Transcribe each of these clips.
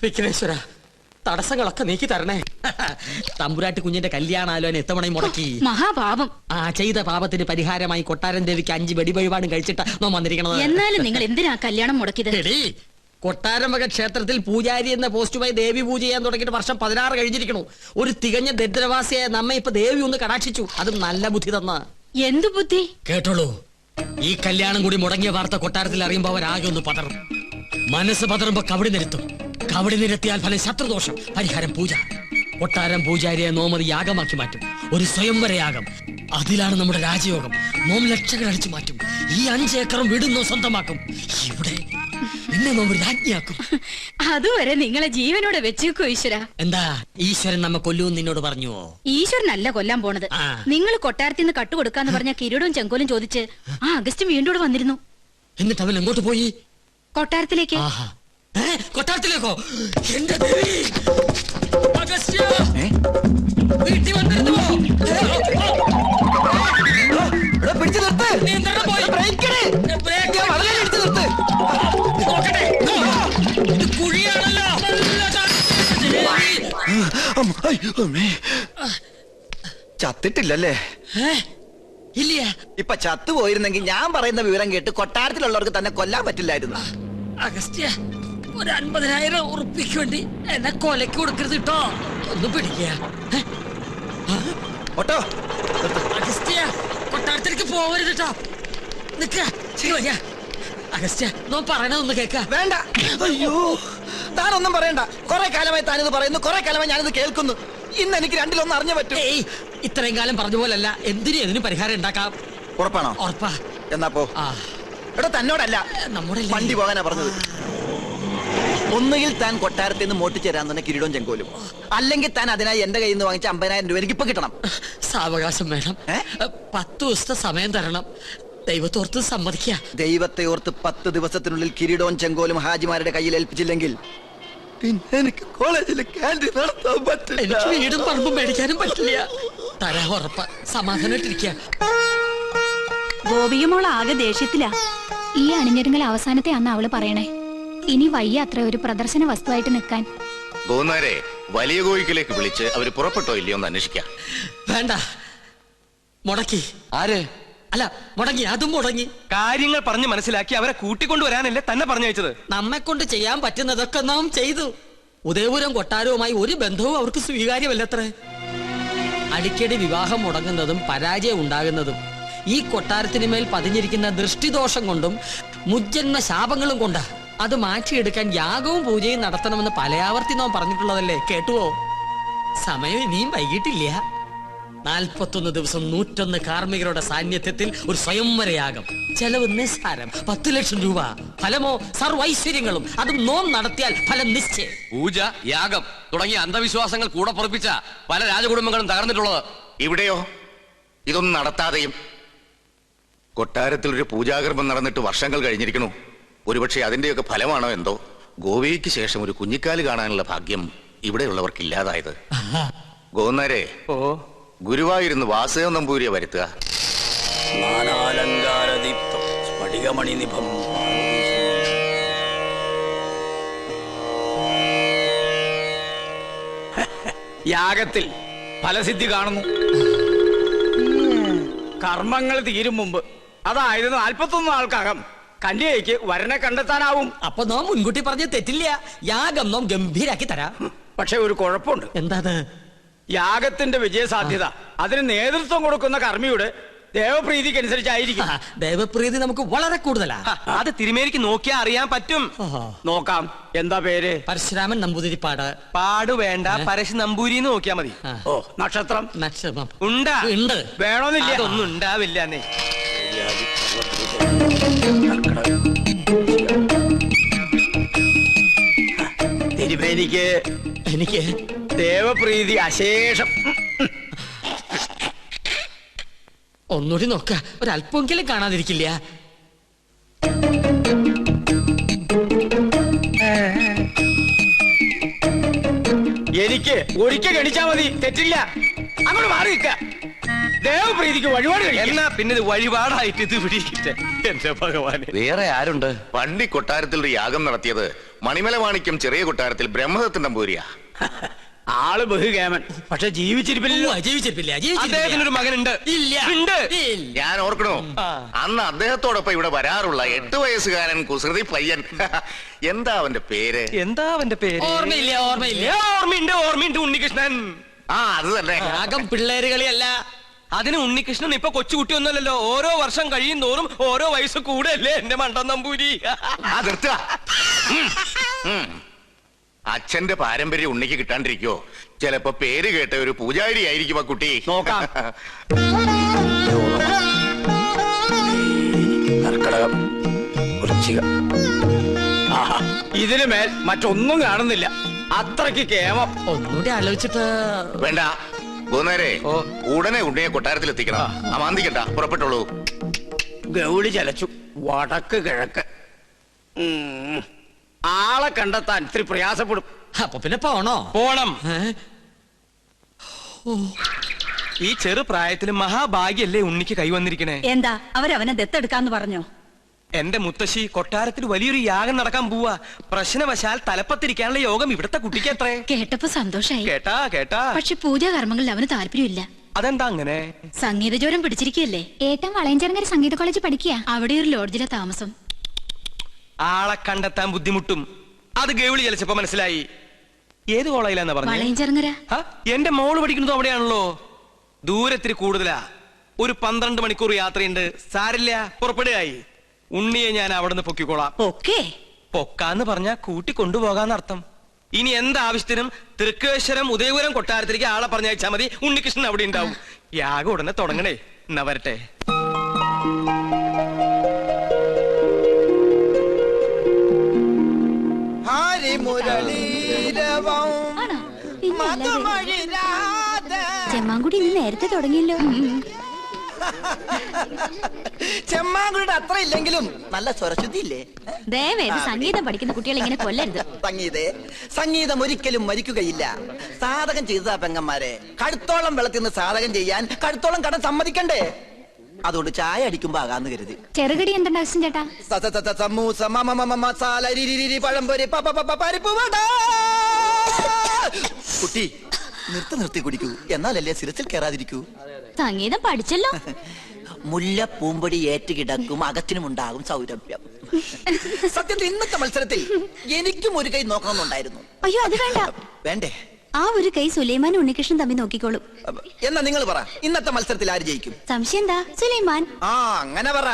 വിഘ്നേശ്വര, തടസ്സങ്ങളൊക്കെ നീക്കി തരണേ. തമ്പുരാട്ടി കുഞ്ഞിന്റെ കല്യാണാലോചന എത്തവണയും മുടക്കി. മഹാപാപം. ചെയ്ത പാപത്തിന് പരിഹാരമായി കൊട്ടാരൻ ദേവിക്ക് 5 വെടിവഴിപാടും കഴിച്ചിട്ട് നോം വന്നിരിക്കണത്. എന്നാലും നിങ്ങൾ എന്തിനാ കല്യാണം മുടക്കിയത്? കൊട്ടാരമക ക്ഷേത്രത്തിൽ പൂജാരി എന്ന പോസ്റ്റുമായി ദേവി പൂജ ചെയ്യാൻ തുടങ്ങിയിട്ട് വർഷം 16 കഴിഞ്ഞിരിക്കണു. ഒരു തികഞ്ഞ ദരിദ്രവാസിയായ നമ്മെ ഇപ്പൊ ദേവി ഒന്ന് കടാക്ഷിച്ചു. അതും നല്ല ബുദ്ധി തന്ന. എന്തു ബുദ്ധി? കേട്ടോളൂ, ഈ കല്യാണം കൂടി മുടങ്ങിയ വാർത്ത കൊട്ടാരത്തിൽ അറിയുമ്പോ അവരാകെ ഒന്ന് പതറും. മനസ്സ് പതറുമ്പോ കവടി നിരത്തും. കവടി നിരത്തിയാൽ ഫലം ശത്രുദോഷം, പരിഹാരം പൂജ. കൊട്ടാരം പൂജാരിയെ നോമത് യാഗമാക്കി മാറ്റും. ഒരു സ്വയംവര യാഗം. അതിലാണ് നമ്മുടെ രാജയോഗം. നോം ലക്ഷങ്ങൾ അടിച്ചു മാറ്റും. ഈ 5 ഏക്കറും വീടുന്നോ സ്വന്തമാക്കും. ഇവിടെ നിന്നെ നോം രാജ്ഞിയാക്കും. അതുവരെ നിങ്ങളെ ജീവനോടെ വെച്ചേക്കോ ഈശ്വര. എന്താ ഈശ്വരൻ നമ്മെ കൊല്ലൂന്ന് നിന്നോട് പറഞ്ഞുവോ? ഈശ്വരനല്ല കൊല്ലാൻ പോണത്. നിങ്ങൾ കൊട്ടാരത്തിൽ നിന്ന് കട്ടുകൊടുക്കാന്ന് പറഞ്ഞ കിരീടവും ചെങ്കോലും ചോദിച്ച് ആ അഗസ്റ്റ് വീണ്ടും വന്നിരുന്നു. എന്നിട്ട് അവൻ എങ്ങോട്ട് പോയി? കൊട്ടാരത്തിലേക്ക്. കൊട്ടാരത്തിലേക്കോ? എന്റെ ദേവി! അഗസ്ത്യ! വീട്ടിൽ വന്നിരുന്നു. കുഴിയാണല്ലോ. ചത്തിട്ടില്ലല്ലേ? ഇല്ല. ഇപ്പൊ ചത്തുപോയിരുന്നെങ്കിൽ ഞാൻ പറയുന്ന വിവരം കേട്ട് കൊട്ടാരത്തിലുള്ളവർക്ക് തന്നെ കൊല്ലാൻ പറ്റില്ലായിരുന്നു. അഗസ്ത്യ, ഒരു 50,000 ഉറുപ്പിക്ക് വേണ്ടി എന്നെ കൊലക്ക് കൊടുക്കരുത് കേട്ടോ. ഒന്ന് പിടിക്കുക. അഗസ്ത്യ, കൊട്ടാരത്തിലേക്ക് പോവരുത് കേട്ടോ. നിക്ക. അഗസ്ത്യ, നോ പറയണതൊന്ന് കേക്ക. വേണ്ട. അയ്യോ, താനൊന്നും പറയണ്ട. കുറെ കാലമായി താനിത് പറയുന്നു, കുറെ കാലമായി ഞാനിത് കേൾക്കുന്നു. ഇന്ന് എനിക്ക് 2-1 അറിഞ്ഞു പറ്റും. ഇത്രയും കാലം പറഞ്ഞ പോലല്ല. എന്തിനും പരിഹാരം ഉണ്ടാക്കാം. ഉറപ്പാണോ? ഉറപ്പാ. എന്നാ പോ. എടോ, തന്നോടല്ല, നമ്മുടെ വണ്ടി പോകാനാ പറഞ്ഞത്. ഒന്നുകിൽ താൻ കൊട്ടാരത്തിൽ നിന്ന് മോട്ടിച്ചേരാൻ തന്നെ കിരീടവും ചെങ്കോലും, അല്ലെങ്കിൽ താൻ അതിനായി എന്റെ കയ്യിൽ നിന്ന് വാങ്ങിച്ച 50,000 രൂപ എനിക്ക് ഇപ്പൊ കിട്ടണം. സാവകാശം വേണം. 10 ദിവസത്തെ സമയം തരണം. ദൈവത്തോർത്ത് സമ്മതിക്കുക. ദൈവത്തെ ഓർത്ത് 10 ദിവസത്തിനുള്ളിൽ കിരീടവും ചെങ്കോലും ഹാജിമാരുടെ കയ്യിൽ ഏൽപ്പിച്ചില്ലെങ്കിൽ പിന്നെ എനിക്ക് കോളേജിൽ ക്യാൻറ്റീൻ നടത്താൻ പറ്റില്ല. എനിക്ക് വീടും പറമ്പും മേടിക്കാനും പറ്റില്ല. തരാ ഉറപ്പ. സമാധാനമായിട്ടിരിക്കുക. ഗോപികമോൾ ആകെ ദേഷ്യത്തിലാ. ഈ അണിഞ്ഞൊരുങ്ങൽ അവസാനത്തെ അന്ന് അവള് പറയണേ. ഇനി വയ്യ അത്ര ഒരു പ്രദർശന വസ്തുവായിട്ട് നിൽക്കാൻ. ഗോന്നാരെ വലിയ കോയിക്കിലേക്ക് വിളിച്ച് അവര് പുറപ്പെട്ടോ ഇല്ലയോ എന്ന് അന്വേഷിക്കാം. വേണ്ട, മുടക്കി. ആര്? അല്ല, മുടങ്ങി. അതും മുടങ്ങി. കാര്യങ്ങൾ പറഞ്ഞ് മനസ്സിലാക്കി അവരെ കൂട്ടിക്കൊണ്ടുവരാനല്ലേ തന്നെ പറഞ്ഞയച്ചത്. നമ്മെ കൊണ്ട് ചെയ്യാൻ പറ്റുന്നതൊക്കെ നാം ചെയ്തു. ഉദയപുരം കൊട്ടാരവുമായി ഒരു ബന്ധവും അവർക്ക് സ്വീകാര്യമല്ലത്രേ. അടിക്കടി വിവാഹം മുടങ്ങുന്നതും പരാജയം ഉണ്ടാകുന്നതും ഈ കൊട്ടാരത്തിന് മേൽ പതിഞ്ഞിരിക്കുന്ന ദൃഷ്ടിദോഷം കൊണ്ടും മുജ്ജന്മ ശാപങ്ങളും കൊണ്ടാ. അത് മാറ്റിയെടുക്കാൻ യാഗവും പൂജയും നടത്തണമെന്ന് പലയാവർത്തി നാം പറഞ്ഞിട്ടുള്ളതല്ലേ. കേട്ടുവോ? സമയം ഇനിയും വൈകിട്ടില്ല. 41 ദിവസം 101 കാർമ്മികരുടെ സാന്നിധ്യത്തിൽ ഒരു സ്വയംവരയാഗം. ചെലവ് നിസ്സാരം, 10 ലക്ഷം രൂപ. ഫലമോ സർവൈശ്വര്യങ്ങളും. അതും നോം നടത്തിയാൽ ഫലം നിശ്ചയം. പൂജ, യാഗം തുടങ്ങിയ അന്ധവിശ്വാസങ്ങൾ കൂടെ പൊറപ്പിച്ച പല രാജകുടുംബങ്ങളും തകർന്നിട്ടുള്ളത്. ഇവിടെയോ ഇതൊന്നും നടത്താതെയും കൊട്ടാരത്തിൽ ഒരു പൂജാകർമ്മം നടന്നിട്ട് വർഷങ്ങൾ കഴിഞ്ഞിരിക്കണു. ഒരുപക്ഷെ അതിന്റെയൊക്കെ ഫലമാണോ എന്തോ ഗോവയ്ക്ക് ശേഷം ഒരു കുഞ്ഞിക്കാല് കാണാനുള്ള ഭാഗ്യം ഇവിടെയുള്ളവർക്ക് ഇല്ലാതായത്. ഗോന്നാരെ, ഗുരുവായൂരിന്ന് വാസുദേവ നമ്പൂരിയെ വരുത്തുക. യാഗത്തിൽ ഫലസിദ്ധി കാണുന്നു. കർമ്മങ്ങൾ തീരും മുമ്പ്, അതായത് 41 നാൾക്കകം കന്യകയ്ക്ക് വരനെ കണ്ടെത്താനാവും. അപ്പൊ നാം മുൻകൂട്ടി പറഞ്ഞ് തെറ്റില്ല. യാഗം നാം ഗംഭീരാക്കി തരാം. പക്ഷെ ഒരു കുഴപ്പമുണ്ട്. എന്താ? യാഗത്തിന്റെ വിജയസാധ്യത അതിന് നേതൃത്വം കൊടുക്കുന്ന കർമ്മിയുടെ ദേവപ്രീതിക്ക് അനുസരിച്ചായിരിക്കും. ദേവപ്രീതി നമുക്ക് വളരെ കൂടുതലാ. അത് തിരുമേനിക്ക് നോക്കിയാ അറിയാൻ പറ്റും. നോക്കാം. എന്താ പേര്? പരശുരാമൻ നമ്പൂതിരിപ്പാട്. പാടു വേണ്ട, പരശു നമ്പൂരി നോക്കിയാ മതി. ഓ, നക്ഷത്രം? നക്ഷത്രം ഉണ്ടാ? ഉണ്ട്. വേണമെന്നില്ല. അതൊന്നും ഉണ്ടാവില്ല. തിരുമേനിക്ക് എനിക്ക് ദേവപ്രീതി അശേഷം. ഒന്നുകൂടി നോക്ക. ഒരല്പമെങ്കിലും കാണാതിരിക്കില്ല. എനിക്ക് ഒരിക്കൽ ഗണിച്ചാ മതി, തെറ്റില്ല. അങ്ങോട്ട് മാറി നിൽക്ക. ദേവപ്രീതിക്ക് വഴിപാട് എന്നാ പിന്നെ ഇത് വഴിപാടായിട്ട് ഇത് പിടിക്കട്ടെ. എന്റെ ഭഗവാനെ, വേറെ ആരുണ്ട്? പണ്ടി കൊട്ടാരത്തിൽ ഒരു യാഗം നടത്തിയത് മണിമല മാണിക്യം ചെറിയ കൊട്ടാരത്തിൽ ബ്രഹ്മദത്തൻ നമ്പൂരിയാ. ആള് ബഹുകേമൻ, പക്ഷെ ജീവിച്ചിരിപ്പില്ലല്ലോ. ജീവിച്ചിരിപ്പില്ല, അദ്ദേഹത്തിനൊരു മകനുണ്ട്. ഇല്ല. ഉണ്ട്. ഞാൻ ഓർക്കണോ, അന്ന് അദ്ദേഹത്തോടൊപ്പം ഇവിടെ വരാറുള്ള 8 വയസ്സുകാരൻ കുസൃതി പയ്യൻ. എന്താ അവന്റെ പേര്? ഓർമ്മയില്ല. ഓർമ്മയുണ്ട്. ഉണ്ണികൃഷ്ണൻ. അത് തന്നെ. രാഗം പിള്ളേര് കളിയല്ല. അതിന് ഉണ്ണികൃഷ്ണൻ ഇപ്പൊ കൊച്ചുകുട്ടിയൊന്നുമല്ലല്ലോ. ഓരോ വർഷം കഴിയും തോറും ഓരോ വയസ്സ് കൂടെയല്ലേ എന്റെ മണ്ടൻ നമ്പൂരി. നിർത്തുക. അച്ഛന്റെ പാരമ്പര്യം ഉണ്ണിക്ക് കിട്ടാണ്ടിരിക്കോ? ചിലപ്പോ പേര് കേട്ട ഒരു പൂജാരി ആയിരിക്കും ആ കുട്ടി. നോക്കാം. കർക്കിടകം, വൃശ്ചിക. ഇതിന് മേൽ മറ്റൊന്നും കാണുന്നില്ല. അത്രയ്ക്ക് കേമം. ഒന്നുകൂടി ആലോചിച്ചിട്ട്. വേണ്ട, പോന്നേരെ ഉടനെ ഉണ്ണിയെ കൊട്ടാരത്തിൽ എത്തിക്കണം. അമാന്തിക്കണ്ട, പുറപ്പെട്ടോളൂ. ഗൗളി ചലച്ചു. വടക്ക് കിഴക്ക്. ആളെ കണ്ടെത്താൻ ഇത്തിരി പ്രയാസപ്പെടും. അപ്പൊ പിന്നെ പോണോ? പോണം. ഈ ചെറു പ്രായത്തില് മഹാഭാഗ്യല്ലേ ഉണ്ണിക്ക് കൈവന്നിരിക്കണേ. എന്താ അവരവനെ ദത്തെടുക്കാന്ന് പറഞ്ഞോ? എന്റെ മുത്തശ്ശി കൊട്ടാരത്തിൽ വലിയൊരു യാഗം നടക്കാൻ പോവാ. പ്രശ്നവശാൽ തലപ്പത്തിരിക്കാനുള്ള യോഗം ഇവിടുത്തെ കുട്ടിക്ക് എത്രേ. കേട്ടപ്പോ സന്തോഷായി. കേട്ടാ. പക്ഷെ പൂജാകർമ്മങ്ങളിൽ അവന് താല്പര്യമില്ല. അതെന്താ അങ്ങനെ? സംഗീതജ്വരം പിടിച്ചിരിക്കല്ലേ. ഏട്ടൻ വളയഞ്ചേർങ്ങര സംഗീത കോളേജ് പഠിക്കുക. അവിടെ ഒരു ലോഡ്ജിലെ താമസം. ആളെ കണ്ടെത്താൻ ബുദ്ധിമുട്ടും. അത് ഗൗളി ചലിച്ചപ്പോ മനസ്സിലായി. ഏത് കോളേജിലാന്നാ പറഞ്ഞു? വളയഞ്ചേർങ്ങര. എന്റെ മോള് പഠിക്കുന്നത് അവിടെയാണല്ലോ. ദൂരത്തിരി കൂടുതലാ. ഒരു 12 മണിക്കൂർ യാത്രയുണ്ട്. സാരില്ല, പുറപ്പെടുകയായി. ഉണ്ണിയെ ഞാൻ അവിടെ നിന്ന് പൊക്കിക്കോളാം. പൊക്കാന്ന് പറഞ്ഞാ കൂട്ടി കൊണ്ടുപോകാന്നർത്ഥം. ഇനി എന്താവശ്യത്തിനും തൃക്കേശ്വരം ഉദയപുരം കൊട്ടാരത്തിലേക്ക് ആളെ പറഞ്ഞയച്ചാ മതി. ഉണ്ണികൃഷ്ണൻ അവിടെ ഉണ്ടാവും. യാഗം ഉടനെ തുടങ്ങണേ. എന്നാ വരട്ടെ. ചെമ്മാങ്കുടി ഇന്ന് നേരത്തെ തുടങ്ങിയല്ലോ. ചെമ്മാങ്കുടിയുടെ അത്ര ഇല്ലെങ്കിലും നല്ല സ്വരശുദ്ധി ഇല്ലേ? ദയവേത് സംഗീതം പഠിക്കുന്ന കുട്ടികൾ ഇങ്ങനെ കൊല്ലരുത്. സംഗീതം ഒരിക്കലും മരിക്കുകയില്ല. സാധകം ചെയ്തതാ പെങ്ങന്മാരെ. കഴുത്തോളം വെള്ളത്തിൽ നിന്ന് സാധകം ചെയ്യാൻ കഴുത്തോളം കടം സമ്മതിക്കണ്ടേ? അതുകൊണ്ട് ചായ അടിക്കുമ്പോ ആകാന്ന് കരുതി. ചെറുകടി എന്തുണ്ട് അച്ഛൻ ചേട്ടാ? സമൂസ, മസാല, പഴംപൊരി, പരിപ്പ് വട. കുട്ടി നിർത്തി കുടിക്കൂ, എന്നാലല്ലേ സിരസിൽ കയറാതിരിക്കൂ. സംഗീതം പഠിച്ചല്ലോ. മുല്ല പൂമ്പൊടി ഏറ്റുകിടക്കും, അകത്തിനുമുണ്ടാകും സൗരഭ്യം. സത്യത്തിൽ ഇന്നത്തെ മത്സരത്തിൽ എനിക്കും ഒരു കൈ നോക്കണമെന്നുണ്ടായിരുന്നു. അയ്യോ, അത് വേണ്ട. വേണ്ടേ? ആ ഒരു കൈ സുലൈമാൻ ഉണ്ണികൃഷ്ണൻ തമ്മിൽ നോക്കിക്കോളും. എന്നാ നിങ്ങൾ പറ, ഇന്നത്തെ മത്സരത്തിൽ ആര് ജയിക്കും? സംശയം എന്താ? സുലൈമാൻ. അങ്ങനെ പറ.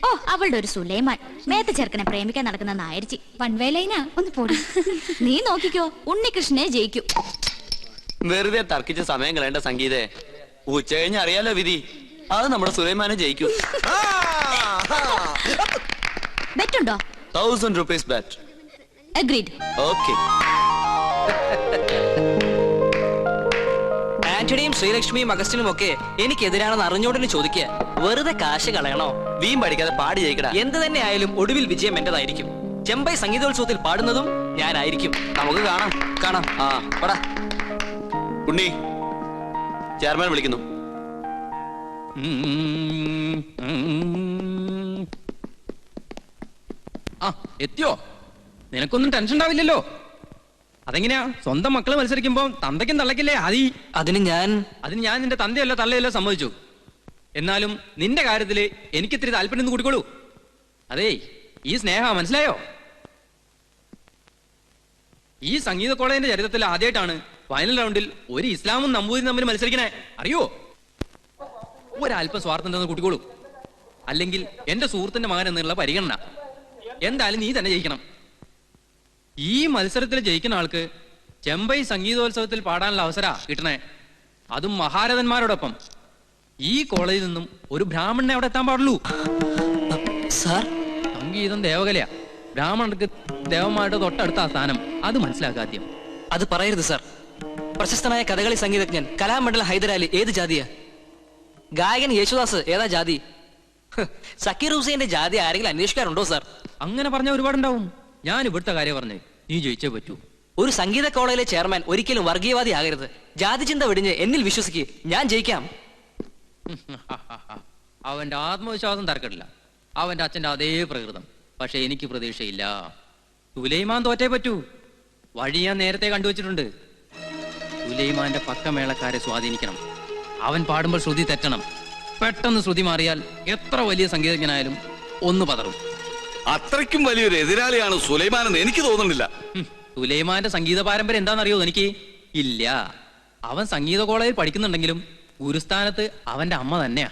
ഓ, അവളുടെ ഒരു സുലൈമാൻ. മേത്ത ചെറുക്കനെ പ്രേമിക്കാൻ നടക്കുന്ന നായരിച്ചി. വൺവേലൈനാ ഒന്ന് പോടി. നീ നോക്കിക്കോ, ഉണ്ണികൃഷ്ണനെ ജയിക്കും. വെറുതെ തർക്കിച്ച സമയം കളയേണ്ട സംഗീതേ. ഉച്ച കഴിഞ്ഞ് അറിയാലോ വിധി. അത് നമ്മുടെ സുലൈമാനെ ജയിക്കും. ബെറ്റുണ്ടോ? 1000 rupees bet. അഗ്രീഡ്. ഓക്കെ. ആന്റണിയും ശ്രീലക്ഷ്മിയും അഗസ്റ്റിനും ഒക്കെ എനിക്കെതിരാണെന്ന് അറിഞ്ഞോണ്ടിന് ചോദിക്കുക. വെറുതെ കാശ് കളയണോ? വീം പഠിക്കാതെ പാടി ജയിക്കടാ. എന്ത് തന്നെ ആയാലും ഒടുവിൽ വിജയം എന്റേതായിരിക്കും. ചെമ്പൈ സംഗീതോത്സവത്തിൽ പാടുന്നതും ഞാനായിരിക്കും. നമുക്ക് കാണാം. ആ പടാ. ഉണ്ണി, ചെയർമാൻ വിളിക്കുന്നു. എത്തിയോ? നിനക്കൊന്നും ടെൻഷൻ ഉണ്ടാവില്ലല്ലോ. അതെങ്ങനെയാ? സ്വന്തം മക്കള് മത്സരിക്കുമ്പോ തന്തയ്ക്കും തള്ളക്കില്ലേ ആദി? അതിന് ഞാൻ നിന്റെ തന്തയല്ലോ തള്ളയല്ലോ സമ്മതിച്ചു. എന്നാലും നിന്റെ കാര്യത്തില് എനിക്കിത്തിരി താല്പര്യം കൂടിക്കോളൂ. അതേ, ഈ സ്നേഹ മനസ്സിലായോ? ഈ സംഗീത കോളേജിന്റെ ചരിത്രത്തിൽ ആദ്യമായിട്ടാണ് ഫൈനൽ റൗണ്ടിൽ ഒരു ഇസ്ലാമും നമ്പൂതിരും തമ്മിൽ മത്സരിക്കണേ. അറിയോ? ഒരല്പം സ്വാർത്ഥം കൂട്ടിക്കോളൂ. അല്ലെങ്കിൽ എന്റെ സുഹൃത്തിന്റെ മകൻ എന്നുള്ള പരിഗണന. എന്തായാലും നീ തന്നെ ജയിക്കണം. ഈ മത്സരത്തിൽ ജയിക്കുന്ന ആൾക്ക് ചെമ്പൈ സംഗീതോത്സവത്തിൽ പാടാനുള്ള അവസര കിട്ടണേ. അതും മഹാരഥന്മാരോടൊപ്പം. ഈ കോളേജിൽ നിന്നും ഒരു ബ്രാഹ്മണനെ അവിടെ എത്താൻ പാടുള്ളൂ. സാർ, സംഗീതം ദേവകലയാ. ബ്രാഹ്മണർക്ക് ദേവന്മാരുടെ തൊട്ടടുത്ത സ്ഥാനം. അത് മനസ്സിലാക്കാദ്യം. അത് പറയരുത് സാർ. പ്രശസ്തനായ കഥകളി സംഗീതജ്ഞൻ കലാമണ്ഡലം ഹൈദരാലി ഏത് ജാതിയാ? ഗായകൻ യേശുദാസ് ഏതാ ജാതി? സക്കീർ ഹുസൈന്റെ ജാതി ആരെങ്കിലും അന്വേഷിക്കാറുണ്ടോ സാർ? അങ്ങനെ പറഞ്ഞ ഒരുപാടുണ്ടാവും. ഞാൻ ഇവിടുത്തെ കാര്യം പറഞ്ഞേ, നീ ജയിച്ചേ പറ്റൂ. ഒരു സംഗീത കോളേജിലെ ചെയർമാൻ ഒരിക്കലും വർഗീയവാദി ആകരുത്. ജാതി ചിന്ത വെടിഞ്ഞ് എന്നിൽ വിശ്വസിക്കുക. ഞാൻ ജയിക്കാം. അവന്റെ ആത്മവിശ്വാസം തർക്കമില്ല. അവന്റെ അച്ഛന്റെ അതേ പ്രകൃതം. പക്ഷെ എനിക്ക് പ്രതീക്ഷയില്ല. സുലൈമാൻ തോറ്റേ പറ്റൂ. വഴി ഞാൻ നേരത്തെ കണ്ടുവച്ചിട്ടുണ്ട്. സുലൈമാന്റെ പക്കമേളക്കാരെ സ്വാധീനിക്കണം. അവൻ പാടുമ്പോൾ ശ്രുതി തെറ്റണം. പെട്ടെന്ന് ശ്രുതി മാറിയാൽ എത്ര വലിയ സംഗീതജ്ഞനായാലും ഒന്ന് പതറും. അത്രയ്ക്കും വലിയൊരു എതിരാളിയാണ് സുലൈമാൻ എന്ന് എനിക്ക് തോന്നുന്നില്ല. സുലൈമാന്റെ സംഗീത പാരമ്പര്യം എന്താണെന്നറിയോ എനിക്ക്? ഇല്ല. അവൻ സംഗീത കോളേജിൽ പഠിക്കുന്നുണ്ടെങ്കിലും ഗുരുസ്ഥാനത്ത് അവന്റെ അമ്മ തന്നെയാ.